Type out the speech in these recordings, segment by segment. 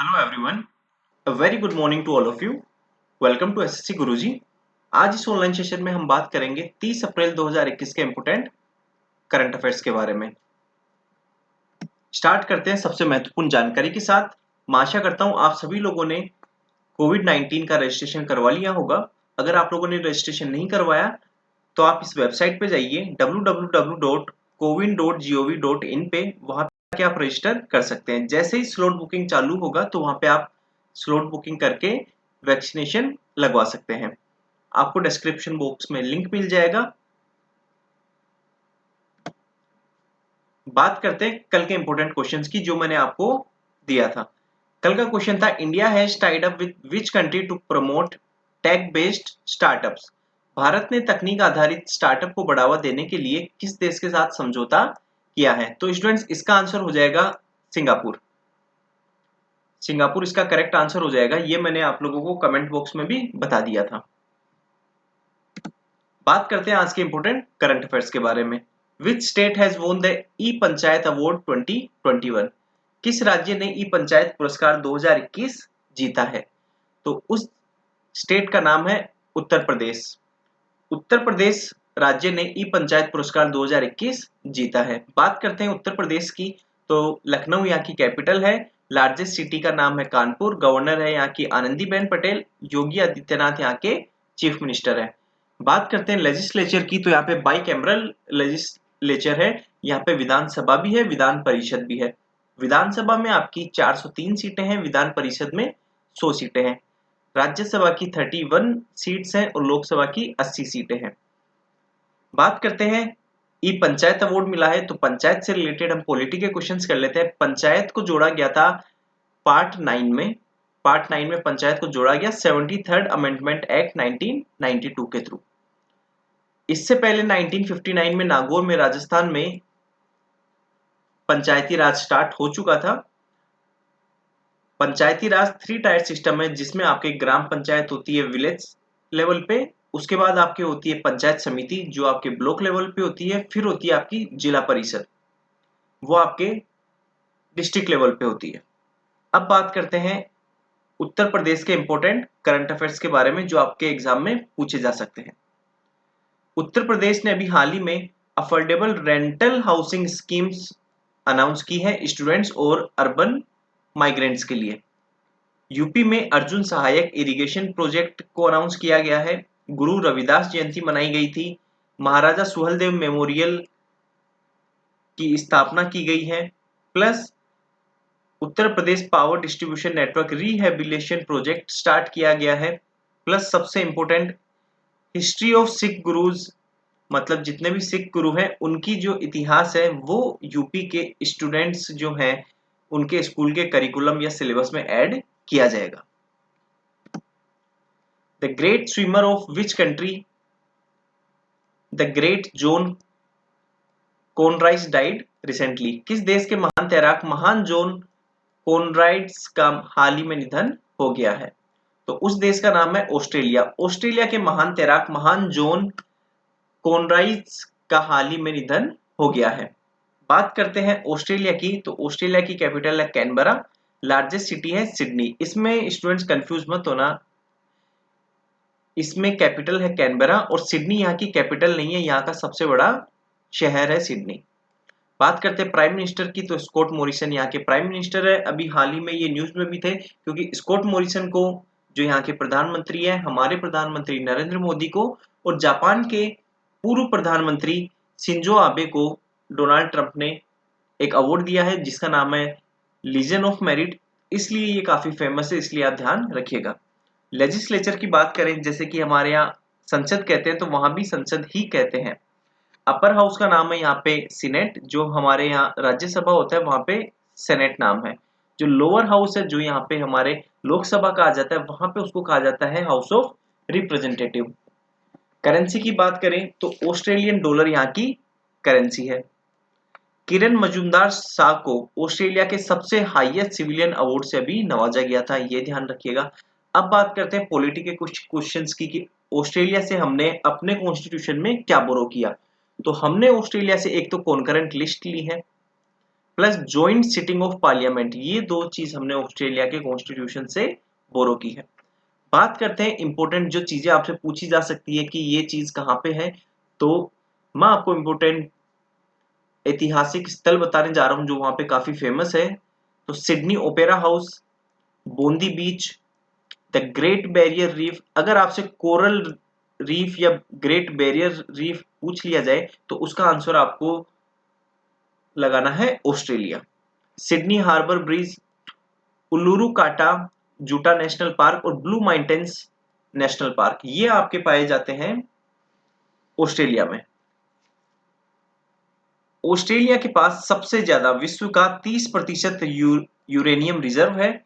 Hello everyone, a very good morning to all of you. Welcome to SSC Guruji. आज इस online session में हम बात करेंगे 30 अप्रैल 2021 के इम्पोर्टेंट करंट अफेयर्स के बारे में। स्टार्ट करते हैं सबसे महत्वपूर्ण जानकारी के साथ। मैं आशा करता हूं आप सभी लोगों ने कोविड-19 का रजिस्ट्रेशन करवा लिया होगा। अगर आप लोगों ने रजिस्ट्रेशन नहीं करवाया तो आप इस वेबसाइट पे जाइए www.cowin.gov.in पे। वहां पे आप रजिस्टर कर सकते हैं। जैसे ही स्लॉट बुकिंग चालू होगा तो वहां पे आप स्लॉट बुकिंग करके वैक्सीनेशन लगवा सकते हैं। आपको डिस्क्रिप्शन बॉक्स में लिंक मिल जाएगा। बात करते हैं कल के इंपॉर्टेंट क्वेश्चंस की जो मैंने आपको दिया था। कल का क्वेश्चन था, India has tied up with which country to promote tech based startups. Bharat ने तकनीक आधारित स्टार्टअप को बढ़ावा देने के लिए किस देश के साथ समझौता किया है? तो स्टूडेंट्स, इसका आंसर हो जाएगा सिंगापुर। सिंगापुर इसका करेक्ट आंसर हो जाएगा। ये मैंने आप लोगों को कमेंट बॉक्स में भी बता दिया था। बात करते हैं आज के इंपोर्टेंट करंट अफेयर्स के बारे में। Which state has won the E panchayat award 2021? किस राज्य ने ई पंचायत पुरस्कार 2021 जीता है? तो उस स्टेट का नाम है उत्तर प्रदेश। उत्तर प्रदेश राज्य ने ई पंचायत पुरस्कार 2021 जीता है। बात करते हैं उत्तर प्रदेश की, तो लखनऊ यहाँ की कैपिटल है। लार्जेस्ट सिटी का नाम है कानपुर। गवर्नर है यहाँ की आनंदीबेन पटेल। योगी आदित्यनाथ यहाँ के चीफ मिनिस्टर है। बात करते हैं लेजिस्लेचर की, तो यहाँ पे बाई कैमरल लेजिस्लेचर है। यहाँ पे विधानसभा भी है, विधान परिषद भी है। विधानसभा में आपकी 403 सीटें हैं, विधान परिषद में 100 सीटें हैं। राज्यसभा की 31 सीट्स हैं और लोकसभा की 80 सीटें हैं। बात करते हैं ई पंचायत अवार्ड मिला है, तो पंचायत से रिलेटेड हम पॉलिटी के क्वेश्चंस कर लेते हैं। पंचायत को जोड़ा गया था पार्ट 9 में। पार्ट 9 में पंचायत को जोड़ा गया 73rd अमेंडमेंट एक्ट 1992 के थ्रू। इससे पहले 1959 में नागौर में राजस्थान में पंचायती राज स्टार्ट हो चुका था। पंचायती राज 3 टायर सिस्टम है, जिसमें आपके ग्राम पंचायत होती है विलेज लेवल पे, उसके बाद आपकी होती है पंचायत समिति जो आपके ब्लॉक लेवल पे होती है, फिर होती है आपकी जिला परिषद, वो आपके डिस्ट्रिक्ट लेवल पे होती है। अब बात करते हैं उत्तर प्रदेश के इंपॉर्टेंट करंट अफेयर्स के बारे में जो आपके एग्जाम में पूछे जा सकते हैं। उत्तर प्रदेश ने अभी हाल ही में affordable rental housing schemes announce की है स्टूडेंट्स और अर्बन माइग्रेंट्स के लिए। यूपी में अर्जुन सहायक इरिगेशन प्रोजेक्ट को अनाउंस किया गया है। गुरु रविदास जयंती मनाई गई थी। महाराजा सुहेलदेव मेमोरियल की स्थापना की गई है। Plus Uttar Pradesh power distribution network rehabilitation project start किया गया है। प्लस सबसे important, history of Sikh gurus, मतलब जितने भी सिख गुरु हैं उनकी जो इतिहास है वो यूपी के स्टूडेंट्स जो हैं उनके स्कूल के करिकुलम या सिलेबस में ऐड किया जाएगा। The great swimmer of which country? The great John Konrads died recently. किस देश के महान तैराक महान जॉन कोनराइस का हाल ही में निधन हो गया है? तो उस देश का नाम है ऑस्ट्रेलिया। ऑस्ट्रेलिया के महान तैराक महान जॉन कोनराइस का हाल ही में निधन हो गया है। बात करते हैं ऑस्ट्रेलिया की, तो ऑस्ट्रेलिया की कैपिटल है कैनबरा। लार्जेस्ट सिटी है सिडनी। इसमें स्टूडेंट्स कंफ्यूज मत होना, इसमें कैपिटल है कैनबरा और सिडनी यहाँ की कैपिटल नहीं है, यहाँ का सबसे बड़ा शहर है सिडनी। बात करते हैं प्राइम मिनिस्टर की, तो स्कॉट मॉरिसन यहाँ के प्राइम मिनिस्टर है। अभी हाल ही में ये न्यूज में भी थे क्योंकि स्कॉट मॉरिसन को, जो यहाँ के प्रधानमंत्री है, हमारे प्रधानमंत्री नरेंद्र मोदी को और जापान के पूर्व प्रधानमंत्री शिंजो आबे को डोनाल्ड ट्रंप ने एक अवार्ड दिया है जिसका नाम है लीजन ऑफ मेरिट। इसलिए ये काफी फेमस है, इसलिए आप ध्यान रखिएगा। लेजिस्लेचर की बात करें, जैसे कि हमारे यहाँ संसद कहते हैं तो वहां भी संसद ही कहते हैं। अपर हाउस का नाम है यहाँ पे सीनेट, जो हमारे यहाँ राज्यसभा होता है वहां पे सेनेट नाम है। जो लोअर हाउस है, जो यहाँ पे हमारे लोकसभा कहा जाता है, वहां पे उसको कहा जाता है हाउस ऑफ रिप्रेजेंटेटिव। करेंसी की बात करें तो ऑस्ट्रेलियन डॉलर यहाँ की करेंसी है। किरण मजूमदार शाह को ऑस्ट्रेलिया के सबसे हाईएस्ट सिविलियन अवार्ड से अभी नवाजा गया था, ये ध्यान रखिएगा। अब बात करते हैं पॉलिटी के कुछ क्वेश्चंस की कि ऑस्ट्रेलिया से हमने अपने कॉन्स्टिट्यूशन में क्या बोरो किया। तो हमने ऑस्ट्रेलिया से एक तो कॉन्करेंट लिस्ट ली है, plus joint sitting of parliament, ये दो चीज हमने ऑस्ट्रेलिया के कॉन्स्टिट्यूशन से बोरो की है। बात करते हैं इंपॉर्टेंट जो चीजें आपसे पूछी जा सकती है कि ये चीज कहाँ पे है, तो मैं आपको इंपॉर्टेंट ऐतिहासिक स्थल बताने जा रहा हूँ जो वहां पे काफी फेमस है। तो Sydney opera house, boondi beach, the great barrier reef. अगर आपसे कोरल रीफ या ग्रेट बैरियर रीफ पूछ लिया जाए तो उसका आंसर आपको लगाना है ऑस्ट्रेलिया। सिडनी हार्बर ब्रिज, उल्लुरु काटा जूटा नेशनल पार्क और ब्लू माउंटेन्स नेशनल पार्क, ये आपके पाए जाते हैं ऑस्ट्रेलिया में। ऑस्ट्रेलिया के पास सबसे ज्यादा विश्व का 30% यूरेनियम रिजर्व है,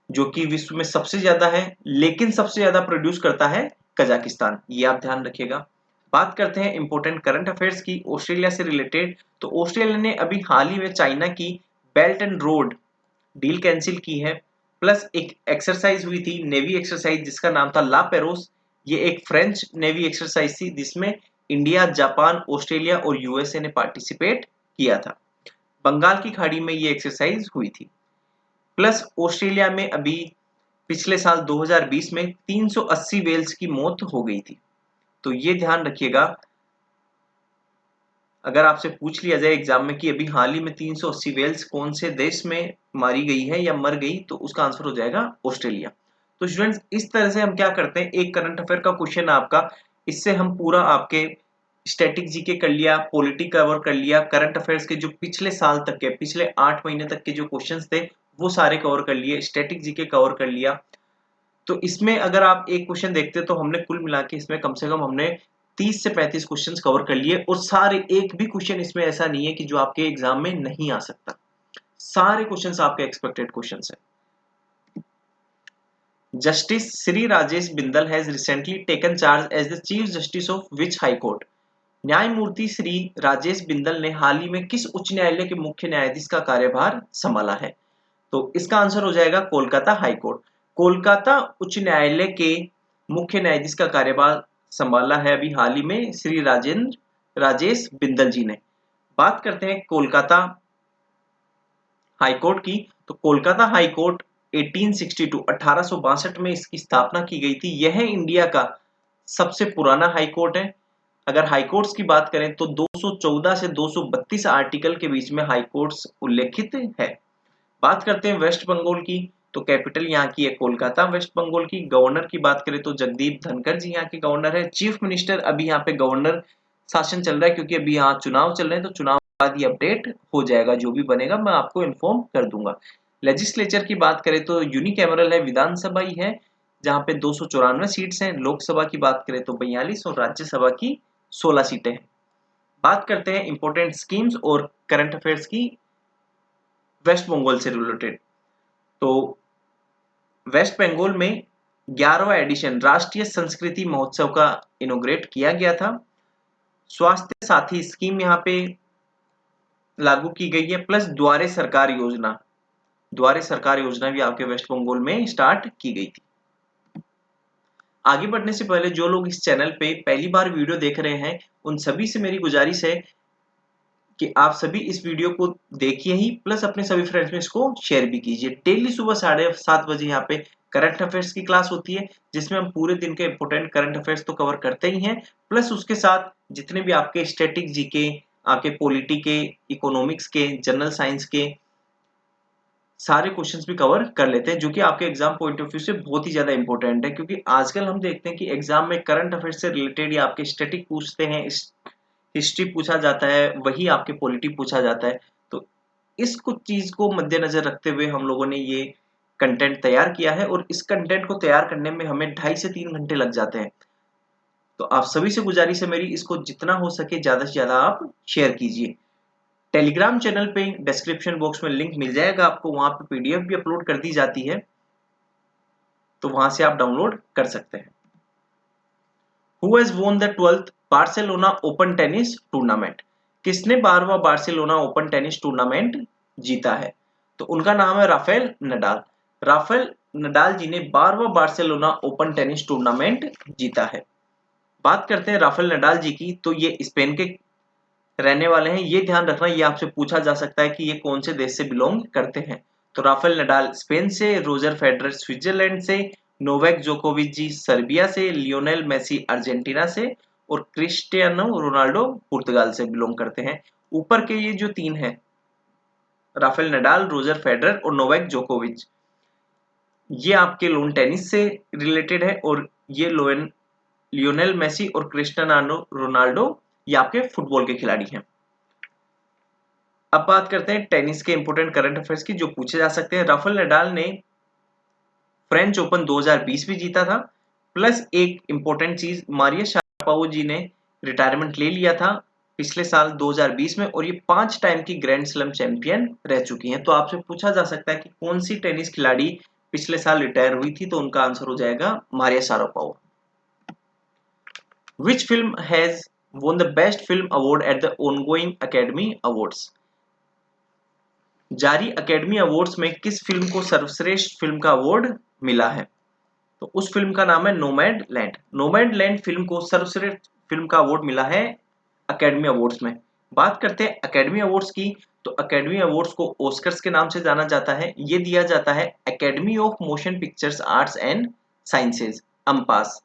जो कि विश्व में सबसे ज्यादा है, लेकिन सबसे ज्यादा प्रोड्यूस करता है कजाकिस्तान, ये आप ध्यान रखिएगा। बात करते हैं इंपॉर्टेंट करंट अफेयर्स की ऑस्ट्रेलिया से रिलेटेड। तो ऑस्ट्रेलिया ने अभी हाल ही में चाइना की belt and road deal cancel की है। प्लस एक एक्सरसाइज हुई थी, नेवी एक्सरसाइज, जिसका नाम था ला पेरोस। ये एक फ्रेंच नेवी एक्सरसाइज थी जिसमें इंडिया, जापान, ऑस्ट्रेलिया और यूएसए ने पार्टिसिपेट किया था। बंगाल की खाड़ी में ये एक्सरसाइज हुई थी। प्लस ऑस्ट्रेलिया में अभी पिछले साल 2020 में 380 वेल्स की मौत हो गई थी। तो ये ध्यान रखिएगा, अगर आपसे पूछ लिया जाए एग्जाम में कि अभी हाल ही में 380 वेल्स कौन से देश में मारी गई है या मर गई, तो उसका आंसर हो जाएगा ऑस्ट्रेलिया। तो स्टूडेंट्स, इस तरह से हम क्या करते हैं, एक करंट अफेयर का क्वेश्चन आपका, इससे हम पूरा आपके स्टैटिक जीके कर लिया, पॉलिटी कवर कर लिया, करंट अफेयर्स के जो पिछले साल तक के, पिछले 8 महीने तक के जो क्वेश्चंस थे वो सारे कवर कर लिए, स्टैटिक जीके कवर कर लिया। तो इसमें अगर आप एक क्वेश्चन देखते तो हमने कुल मिला के इसमें कम से कम हमने 30 से 35 क्वेश्चंस कवर कर लिए, और सारे एक भी क्वेश्चन इसमें ऐसा नहीं है कि जो आपके एग्जाम में नहीं आ सकता, सारे क्वेश्चंस आपके एक्सपेक्टेड क्वेश्चंस हैं। Justice Shri Rajesh Bindal has recently taken charge as the chief justice of which high court. न्यायमूर्ति श्री राजेश बिंदल ने हाल ही में किस उच्च न्यायालय के मुख्य न्यायाधीश का कार्यभार संभाला है? तो इसका आंसर हो जाएगा कोलकाता हाई कोर्ट। कोलकाता उच्च न्यायालय के मुख्य न्यायाधीश का कार्यभार संभाला है अभी हाल ही में श्री राजेश बिंदल जी ने। बात करते हैं कोलकाता हाई कोर्ट की। तो कोलकाता हाई कोर्ट 1862 में इसकी स्थापना की गई थी। यह इंडिया का सबसे पुराना हाई कोर्ट है। अगर हाई कोर्ट्स की बात करें तो 214 से 232 आर्टिकल के बीच में हाई कोर्ट्स उल्लेखित है। बात करते हैं वेस्ट बंगाल की। तो कैपिटल यहाँ की है कोलकाता, वेस्ट बंगाल की। गवर्नर की बात करें तो जगदीप धनखड़ जी यहाँ के गवर्नर है। चीफ मिनिस्टर, अभी यहाँ पे गवर्नर शासन चल रहा है क्योंकि अभी यहाँ चुनाव चल रहे हैं, तो चुनाव के बाद ये अपडेट हो जाएगा, जो भी बनेगा मैं आपको इन्फॉर्म कर दूंगा। लेजिस्लेचर की बात करें तो यूनिकैमरल है, विधानसभा ही है जहाँ पे 294 सीट्स हैं। लोकसभा की बात करें तो 42 और राज्यसभा की 16 सीटें हैं। बात करते हैं इंपॉर्टेंट स्कीम्स और करंट अफेयर्स की वेस्ट बंगाल से रिलेटेड। तो वेस्ट बंगाल में 11वां एडिशन राष्ट्रीय संस्कृति महोत्सव का इनोग्रेट किया गया था। स्वास्थ्य साथी स्कीम यहाँ पे लागू की गई है। प्लस द्वारे सरकार योजना, द्वारे सरकार योजना भी आपके वेस्ट बंगाल में स्टार्ट की गई थी। आगे बढ़ने से पहले जो लोग इस चैनल पे पहली बार वीडियो देख रहे हैं, उन सभी से मेरी गुजारिश है कि आप सभी इस वीडियो को देखिए ही, प्लस अपने सभी फ्रेंड्स में इसको शेयर भी कीजिए। डेली सुबह 7:30 बजे यहाँ पे करंट अफेयर्स की क्लास होती है, जिसमें हम पूरे दिन के इंपोर्टेंट करंट अफेयर्स तो कवर करते ही हैं, प्लस उसके साथ जितने भी आपके स्टैटिक जीके, आपके पॉलिटी के, इकोनॉमिक्स के, जनरल साइंस के सारे क्वेश्चंस भी कवर कर लेते हैं, जो कि आपके एग्जाम पॉइंट ऑफ व्यू से बहुत ही ज्यादा इंपॉर्टेंट है। क्योंकि आजकल हम देखते हैं कि एग्जाम में करंट अफेयर्स से रिलेटेड या आपके स्टैटिक पूछते हैं, हिस्ट्री पूछा जाता है, वही आपके पॉलिटी पूछा जाता है। तो इस कुछ चीज को मद्देनजर रखते हुए हम लोगों ने ये कंटेंट तैयार किया है, और इस कंटेंट को तैयार करने में हमें 2.5 से 3 घंटे लग जाते हैं। तो आप सभी से गुजारिश है मेरी, इसको जितना हो सके ज्यादा से ज्यादा आप शेयर कीजिए। टेलीग्राम चैनल पे डिस्क्रिप्शन बॉक्स में लिंक मिल जाएगा आपको, वहां पे पीडीएफ भी अपलोड कर दी जाती है, तो वहां से आप डाउनलोड कर सकते हैं। Who has won the 12th Barcelona open tennis tournament? किसने 12वां बार्सिलोना ओपन टेनिस टूर्नामेंट जीता है? तो उनका नाम है राफेल नडाल। राफेल नडाल जी ने 12वां बार्सिलोना ओपन टेनिस टूर्नामेंट जीता है। बात करते हैं राफेल नडाल जी की। तो ये स्पेन के रहने वाले हैं, ये ध्यान रखना, ये आपसे पूछा जा सकता है कि ये कौन से देश से बिलोंग करते हैं। तो राफेल नडाल स्पेन से, रोजर फेडरर स्विट्जरलैंड से, नोवेक जोकोविच जी सर्बिया से, लियोनेल मेसी अर्जेंटीना से और क्रिस्टियानो रोनाल्डो पुर्तगाल से बिलोंग करते हैं। ऊपर के ये जो तीन हैं, राफेल नडाल, रोजर फेडरर और नोवेक जोकोविच, ये आपके लोन टेनिस से रिलेटेड है और ये लियोनेल मेसी और क्रिस्टियानो रोनाल्डो ये आपके फुटबॉल के खिलाड़ी हैं। अब बात करते हैं टेनिस के इंपोर्टेंट करंट अफेयर्स की जो पूछे जा सकते हैं। राफेल नडाल ने फ्रेंच ओपन 2020 भी जीता था, प्लस एक इंपॉर्टेंट चीज, मारिया शारापोवा ने रिटायरमेंट ले लिया था पिछले साल 2020 में और ये 5 टाइम की ग्रैंड स्लैम चैंपियन रह चुकी हैं। तो आपसे पूछा जा सकता है कि कौन सी टेनिस खिलाड़ी पिछले साल रिटायर हुई थी, तो उनका आंसर हो जाएगा Maria Sharapova. Which film has won the Best Film Award at the ongoing Academy Awards? जारी अकेडमी अवार्ड्स में किस फिल्म को सर्वश्रेष्ठ फिल्म का अवार्ड मिला है? तो उस फिल्म का नाम है nomad land. Nomad land film को सर्वश्रेष्ठ फिल्म का अवार्ड मिला है अकेडमी अवार्ड्स में। बात करते हैं अकेडमी अवार्ड्स की, तो अकेडमी अवार्ड्स को ऑस्कर्स के नाम से जाना जाता है। ये दिया जाता है academy of motion pictures arts and sciences, AMPAS.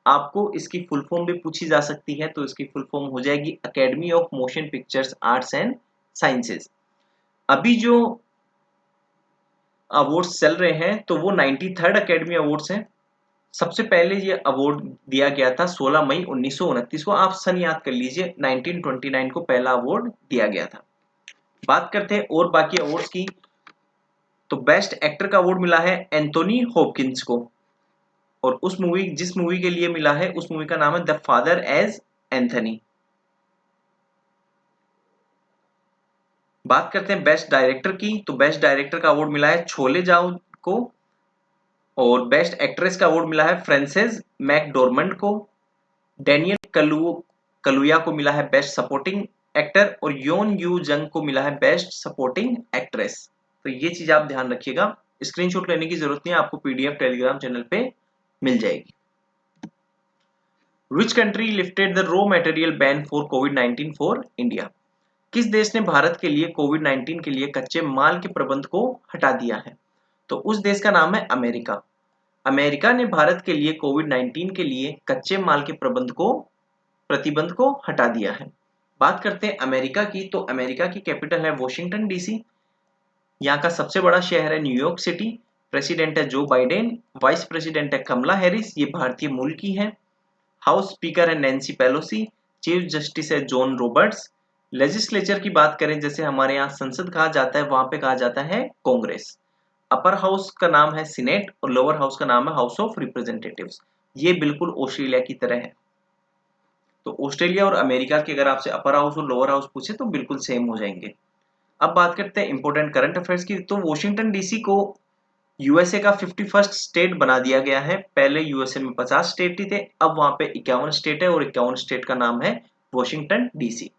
आपको इसकी फुल फॉर्म भी पूछी जा सकती है, तो इसकी फुल फॉर्म हो जाएगी academy of motion pictures arts and sciences. अभी जो अवार्ड्स चल रहे हैं तो वो 93rd अकेडमी अवार्ड्स हैं। सबसे पहले ये अवार्ड दिया गया था 16 मई 1929 को। आप सन याद कर लीजिए, 1929 को पहला अवार्ड दिया गया था। बात करते हैं और बाकी अवार्ड्स की, तो बेस्ट एक्टर का अवार्ड मिला है एंथोनी हॉपकिंस को और जिस मूवी के लिए मिला है उस मूवी का नाम है द फादर एज एंथनी। बात करते हैं बेस्ट डायरेक्टर की, तो बेस्ट डायरेक्टर का अवार्ड मिला है छोले जाओ को और बेस्ट एक्ट्रेस का अवार्ड मिला है फ्रांसेस मैकडोरमंड को। डेनियल कलुया को मिला है बेस्ट सपोर्टिंग एक्टर और योन यू जंग को मिला है बेस्ट सपोर्टिंग एक्ट्रेस। तो ये चीज आप ध्यान रखिएगा, स्क्रीनशॉट लेने की जरूरत नहीं है, आपको पीडीएफ टेलीग्राम चैनल पे मिल जाएगी। Which country lifted the raw material ban for COVID-19 for India? किस देश ने भारत के लिए कोविड-19 के लिए कच्चे माल के प्रबंध को हटा दिया है? तो उस देश का नाम है अमेरिका। अमेरिका ने भारत के लिए कोविड-19 के लिए कच्चे माल के प्रतिबंध को हटा दिया है। बात करते हैं अमेरिका की, तो अमेरिका की कैपिटल है वॉशिंगटन डीसी। यहाँ का सबसे बड़ा शहर है न्यूयॉर्क सिटी। प्रेसिडेंट है जो बाइडेन, वाइस प्रेसिडेंट है कमला हैरिस, ये भारतीय मूल की है। हाउस स्पीकर है नैन्सी पेलोसी, चीफ जस्टिस है जॉन रॉबर्ट्स। लेजिस्लेचर की बात करें, जैसे हमारे यहाँ संसद कहा जाता है, वहां पे कहा जाता है कांग्रेस। अपर हाउस का नाम है सीनेट और लोअर हाउस का नाम है हाउस ऑफ रिप्रेजेंटेटिव्स। ये बिल्कुल ऑस्ट्रेलिया की तरह है। तो ऑस्ट्रेलिया और अमेरिका के अगर आपसे अपर हाउस और लोअर हाउस पूछे तो बिल्कुल सेम हो जाएंगे। अब बात करते हैं इंपोर्टेंट करंट अफेयर्स की, तो वॉशिंगटन डीसी को यूएसए का 51st स्टेट बना दिया गया है। पहले यूएसए में 50 स्टेट ही थे, अब वहां पे 51 स्टेट है और 51 स्टेट का नाम है वॉशिंगटन डीसी।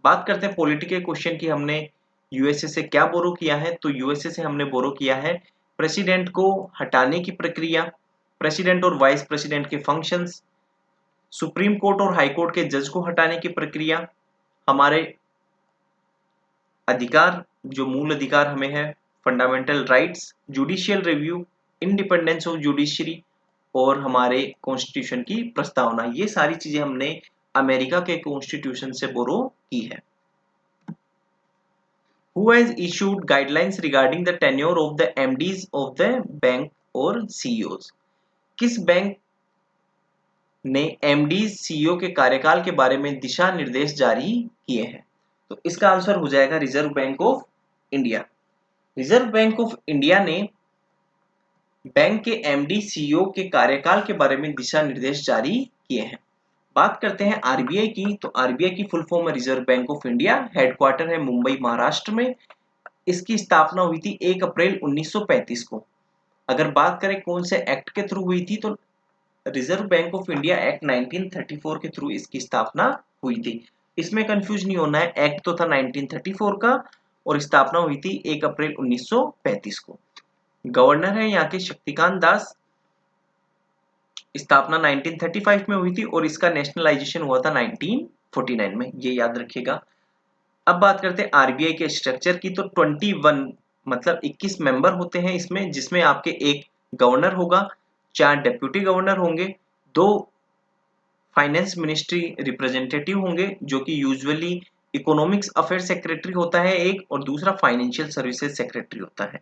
बात करते हैं पॉलिटिकल क्वेश्चन की, हमने यूएसए से क्या बोरो किया है, तो यूएसए से हमने बोरो किया है प्रेसिडेंट को हटाने की प्रक्रिया, प्रेसिडेंट और वाइस प्रेसिडेंट के फंक्शंस, सुप्रीम कोर्ट और हाई कोर्ट के जज को हटाने की प्रक्रिया, हमारे अधिकार जो मूल अधिकार हमें है, fundamental rights, judicial review, independence of judiciary और हमारे कॉन्स्टिट्यूशन की प्रस्तावना, ये सारी चीजें हमने अमेरिका के कॉन्स्टिट्यूशन से बोरो की है। Who has issued guidelines regarding the tenure of the MDs of the bank और CEOs? किस बैंक ने MDs CEO के कार्यकाल के बारे में दिशा निर्देश जारी किए हैं? तो इसका आंसर हो जाएगा reserve bank of India. Reserve bank of India ने बैंक के एमडी सीईओ के कार्यकाल के बारे में दिशा निर्देश जारी किए हैं। बात करते हैं आरबीआई की, तो आरबीआई की फुल फॉर्म है reserve bank of India. Headquarter है मुंबई महाराष्ट्र में। इसकी स्थापना हुई थी 1 अप्रैल 1935 को। अगर बात करें कौन से एक्ट के थ्रू हुई थी, तो reserve bank of India act 1934 के थ्रू इसकी स्थापना हुई थी। इसमें कंफ्यूज नहीं होना है, एक्ट तो था 1934 का और स्थापना हुई थी 1 अप्रैल 1935 को। गवर्नर है यहाँ के शक्तिकांत दास। स्थापना 1935 में हुई थी और इसका नेशनलाइजेशन हुआ था 1940 1949 में, ये याद रखिएगा। अब बात करते हैं आरबीआई के स्ट्रक्चर की। तो 21 मतलब 21 मेंबर होते हैं इसमें, जिसमें आपके एक गवर्नर होगा, 4 डेप्यूटी गवर्नर होंगे, 2 फाइनेंस मिनिस्ट्री रिप्रेजेंटेटिव होंगे जो कि यूजुअली इकोनॉमिक्स अफेयर सेक्रेटरी होता है एक, और दूसरा फाइनेंशियल सर्विसेज सेक्रेटरी होता है।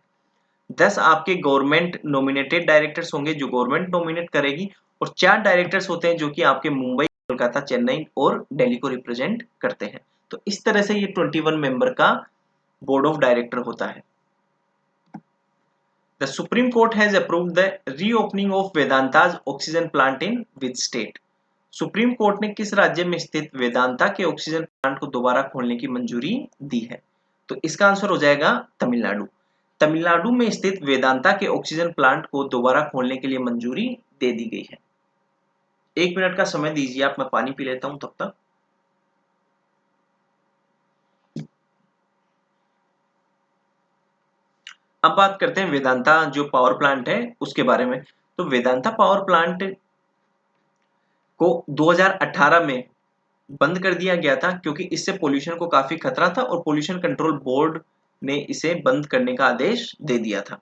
10 आपके गवर्नमेंट नॉमिनेटेड डायरेक्टर्स होंगे जो गवर्नमेंट नॉमिनेट करेगी, और 4 डायरेक्टर्स होते हैं जो कि आपके मुंबई, कोलकाता, चेन्नई और दिल्ली को रिप्रेजेंट करते हैं। तो इस तरह से ये 21 मेंबर का बोर्ड ऑफ डायरेक्टर होता है। The Supreme Court has approved the reopening of Vedanta's oxygen plant in which state? Supreme court ने किस राज्य में स्थित वेदांता के ऑक्सीजन प्लांट को दोबारा खोलने की मंजूरी दी है? तो इसका आंसर हो जाएगा तमिलनाडु। तमिलनाडु में स्थित वेदांता के ऑक्सीजन प्लांट को दोबारा खोलने के लिए मंजूरी दे दी गई है। 1 मिनट का समय दीजिए आप, मैं पानी पी लेता हूं तब तक। अब बात करते हैं वेदांता जो पावर प्लांट है उसके बारे में। तो वेदांता पावर प्लांट को 2018 में बंद कर दिया गया था क्योंकि इससे पोल्यूशन को काफी खतरा था, और पोल्यूशन कंट्रोल बोर्ड ने इसे बंद करने का आदेश दे दिया था।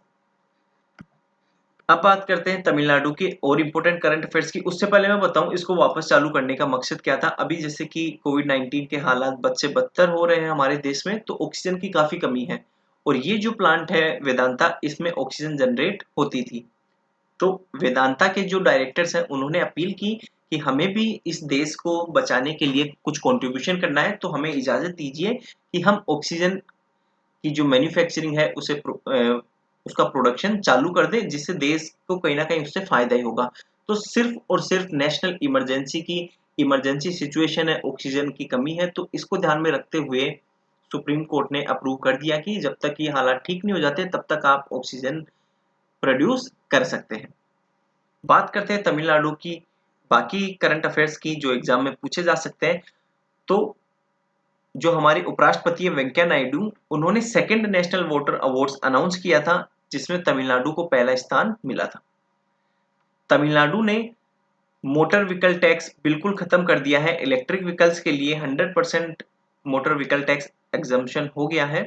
अब बात करते हैं तमिलनाडु के और इम्पोर्टेंट करंट अफेयर्स की। उससे पहले मैं बताऊं इसको वापस चालू करने का मकसद क्या था। अभी जैसे कि कोविड-19 के हालात बद से बदतर हो रहे हैं हमारे देश में, तो ऑक्सीजन की काफी कमी है, और ये जो प्लांट है वेदांता, इसमें ऑक्सीजन जनरेट होती थी। तो वेदांता के जो डायरेक्टर्स हैं उन्होंने अपील की कि हमें भी इस देश को बचाने के लिए कुछ कंट्रीब्यूशन करना है, तो हमें इजाजत दीजिए कि हम ऑक्सीजन की जो मैन्युफैक्चरिंग है उसे उसका प्रोडक्शन चालू कर दे, जिससे देश को कहीं ना कहीं उससे फायदा ही होगा। तो सिर्फ और सिर्फ नेशनल इमरजेंसी सिचुएशन है, ऑक्सीजन की कमी है, तो इसको ध्यान में रखते हुए सुप्रीम कोर्ट ने अप्रूव कर दिया कि जब तक ये हालात ठीक नहीं हो जाते तब तक आप ऑक्सीजन प्रोड्यूस कर सकते हैं। बात करते हैं तमिलनाडु की बाकी करंट अफेयर्स की जो एग्जाम में पूछे जा सकते हैं। तो जो हमारे उपराष्ट्रपति है वेंकैया नायडू, उन्होंने second national water awards announce किया था, जिसमें तमिलनाडु को पहला स्थान मिला था। तमिलनाडु ने मोटर व्हीकल टैक्स बिल्कुल खत्म कर दिया है। इलेक्ट्रिक व्हीकल्स के लिए 100% मोटर व्हीकल टैक्स एग्जम्पशन हो गया है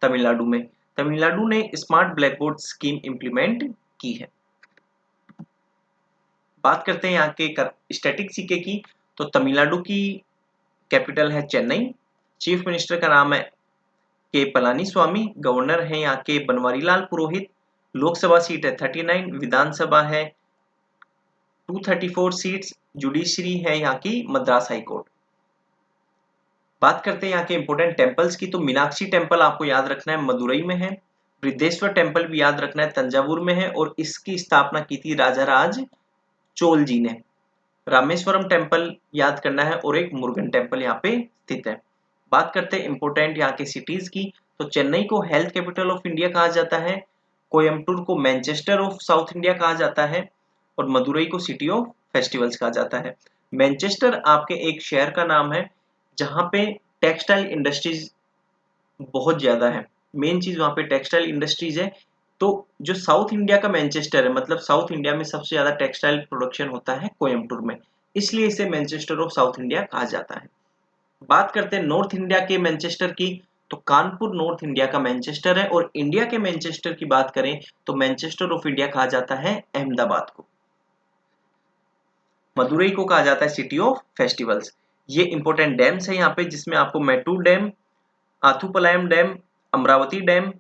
तमिलनाडु में। तमिलनाडु ने smart black board scheme implement की है। बात करते हैं यहाँ के स्टैटिक जीके की। तो तमिलनाडु की कैपिटल है चेन्नई, चीफ मिनिस्टर का नाम है के पलानीस्वामी, गवर्नर है यहाँ के बनवारीलाल पुरोहित, लोकसभा सीट है 39, विधानसभा है 234 सीट्स, जुडिशरी है यहाँ की मद्रास हाई कोर्ट। बात करते हैं यहाँ के इंपोर्टेंट टेम्पल्स की। तो मीनाक्षी टेम्पल आपको याद रखना है, मदुरई में है। बृहदेश्वर टेम्पल भी याद रखना है, तंजावुर में है, और इसकी स्थापना की थी राजा राज चोल जी ने। रामेश्वरम टेम्पल याद करना है, और एक मुरुगन टेम्पल यहाँ पे स्थित है। बात करते हैं इंपोर्टेंट यहाँ के सिटीज की। तो चेन्नई को हेल्थ कैपिटल ऑफ इंडिया कहा जाता है, कोयम्बटूर को मैनचेस्टर ऑफ साउथ इंडिया कहा जाता है, और मदुरई को सिटी ऑफ फेस्टिवल्स कहा जाता है। मैनचेस्टर आपके एक शहर का नाम है जहाँ पे टेक्सटाइल इंडस्ट्रीज बहुत ज्यादा है। मेन चीज वहाँ पे टेक्सटाइल इंडस्ट्रीज है। तो जो साउथ इंडिया का मैनचेस्टर है, मतलब साउथ इंडिया में सबसे ज्यादा टेक्सटाइल प्रोडक्शन होता है कोयम्बटूर में, इसलिए इसे मैनचेस्टर ऑफ साउथ इंडिया कहा जाता है। बात करते हैं नॉर्थ इंडिया के मैनचेस्टर की। तो कानपुर नॉर्थ इंडिया का मैनचेस्टर है, और इंडिया के मैनचेस्टर की बात करें तो मैनचेस्टर ऑफ इंडिया कहा जाता है अहमदाबाद को। मदुरई को कहा जाता है सिटी ऑफ फेस्टिवल्स। ये इंपोर्टेंट डैम्स है यहाँ पे, जिसमें आपको Mettur dam, Athupalayam dam, Amaravathi dam,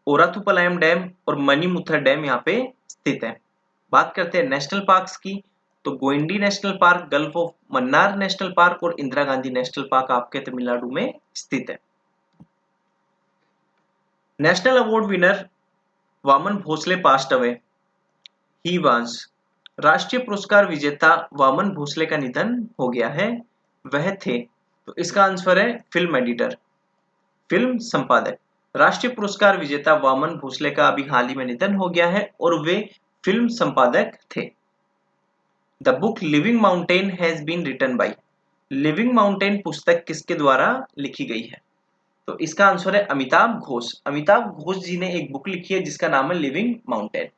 Orathupalayam dam और मणिमुथर डैम यहाँ पे स्थित है। बात करते हैं नेशनल पार्क्स की। तो Guindy national park, gulf of Mannar national park और इंदिरा गांधी नेशनल पार्क आपके तमिलनाडु में स्थित है। National award winner Vaman Bhosle passed away, he was. राष्ट्रीय पुरस्कार विजेता वामन भोसले का निधन हो गया है, वह थे। तो इसका आंसर है फिल्म एडिटर, फिल्म संपादक। राष्ट्रीय पुरस्कार विजेता वामन भोसले का अभी हाल ही में निधन हो गया है, और वे फिल्म संपादक थे। The book living mountain has been written by, living mountain पुस्तक किसके द्वारा लिखी गई है? तो इसका आंसर है अमिताभ घोष। अमिताभ घोष जी ने एक बुक लिखी है जिसका नाम है लिविंग माउंटेन।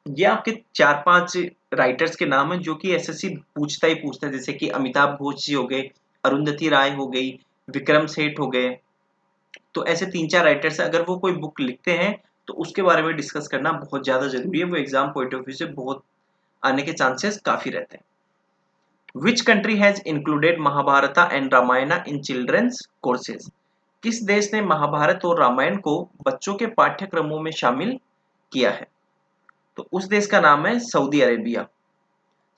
ये आपके 4-5 राइटर्स के नाम है जो कि एसएससी पूछता ही पूछता है, जैसे कि अमिताभ घोष जी हो गए, अरुंधति राय हो गई, विक्रम सेठ हो गए। तो ऐसे 3-4 राइटर्स, अगर वो कोई बुक लिखते हैं तो उसके बारे में डिस्कस करना बहुत ज़्यादा ज़रूरी है। वो एग्जाम पॉइंट ऑफ व्यू से बहुत आने के चांसेस काफ़ी रहते हैं। Which country has included Mahabharata and Ramayana in children's courses? किस देश ने महाभारत और रामायण को बच्चों के पाठ्यक्रमों में शामिल किया है? तो उस देश का नाम है सऊदी अरेबिया।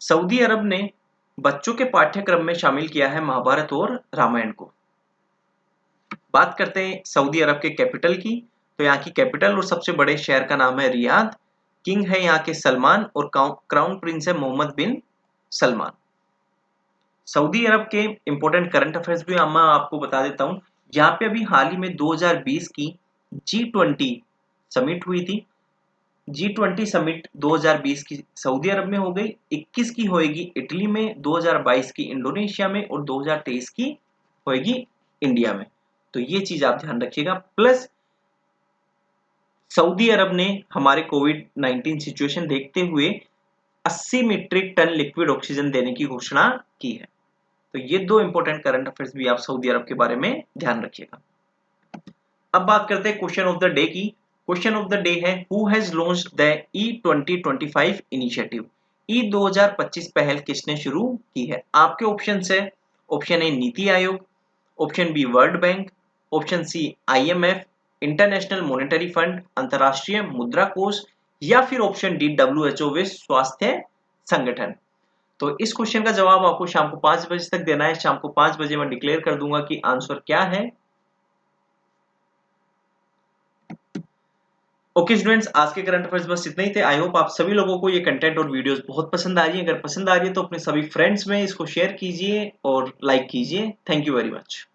सऊदी अरब ने बच्चों के पाठ्यक्रम में शामिल किया है महाभारत और रामायण को। बात करते हैं सऊदी अरब के कैपिटल की, तो यहाँ की कैपिटल और सबसे बड़े शहर का नाम है रियाद। किंग है यहाँ के सलमान और क्राउन प्रिंस है मोहम्मद बिन सलमान। सऊदी अरब के इंपॉर्टेंट करंट अफेयर्स भी मैं आपको बता देता हूँ। यहाँ पे अभी हाल ही में 2020 की G20 समिट हुई थी। G20 समिट 2020 की सऊदी अरब में हो गई, 21 की होएगी इटली में, 2022 की इंडोनेशिया में और 2023 की होएगी इंडिया में। तो ये चीज आप ध्यान रखिएगा। प्लस सऊदी अरब ने हमारे कोविड-19 सिचुएशन देखते हुए 80 मीट्रिक टन लिक्विड ऑक्सीजन देने की घोषणा की है। तो ये दो इंपॉर्टेंट करंट अफेयर्स भी आप सऊदी अरब के बारे में ध्यान रखिएगा। अब बात करते हैं क्वेश्चन ऑफ द डे की। क्वेश्चन ऑफ द डे है who has launched the E2025 initiative? E 2025 पहल किसने शुरू की है? आपके ऑप्शन है, option A NITI Aayog, option B world bank, option C IMF, international monetary fund, अंतरराष्ट्रीय मुद्रा कोष, या फिर ऑप्शन डी WHO विश्व स्वास्थ्य संगठन। तो इस क्वेश्चन का जवाब आपको शाम को 5 बजे तक देना है। शाम को 5 बजे मैं डिक्लेयर कर दूंगा कि आंसर क्या है। ओके स्टूडेंट्स, आज के करंट अफेयर्स बस इतने ही थे। आई होप आप सभी लोगों को ये कंटेंट और वीडियोस बहुत पसंद आ रही है। अगर पसंद आ रही है तो अपने सभी फ्रेंड्स में इसको शेयर कीजिए और लाइक कीजिए। Thank you very much.